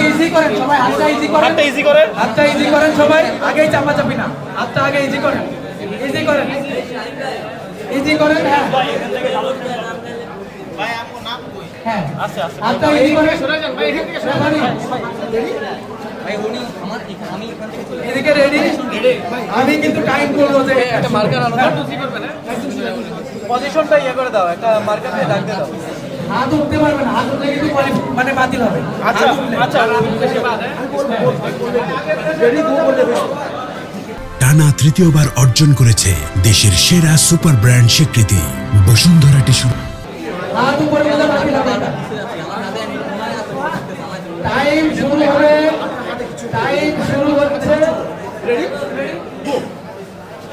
Easy করেন সবাই, হাতটা ইজি করেন, হাতটা ইজি করেন, হাতটা ইজি করেন সবাই। আগেই চাপাচাপি না, হাতটা আগে ইজি করেন, ইজি করেন, ইজি করেন। হ্যাঁ হ্যাঁ আচ্ছা আচ্ছা, হাতটা ইজি করেন, সরে যান ভাই, এখান থেকে সরে যান ভাই। উনি আমার আমি এখান থেকে চলে এদিকে রেডি রেডি। আমি কিন্তু টাইম বলবো যে একটা মার্কার আলাদা টুসি করবে না, পজিশনটা ইয়ে করে দাও, একটা মার্কার দিয়ে দাগ দিয়ে দাও। হাত উঠতে পারবে না, হাত উঠলে কিন্তু মানে বাতিল হবে। আচ্ছা আচ্ছা, রেডি গো বলে দেবে। টানা তৃতীয়বার অর্জন করেছে দেশের সেরা সুপার ব্র্যান্ড স্বীকৃতি বসুন্ধরা টিস্যু। হাত উপরে বলে বাতিল হবে। টাইম শুরু হবে, টাইম শুরু হচ্ছে, রেডি গো।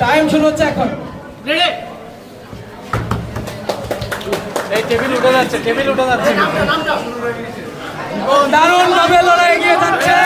টাইম শুরু হচ্ছে এখন, রেডি। এই টেবিল উঠে যাচ্ছে, টেবিল উঠে যাচ্ছে। ও দারুণ ভাবে লড়াই এগিয়ে যাচ্ছে।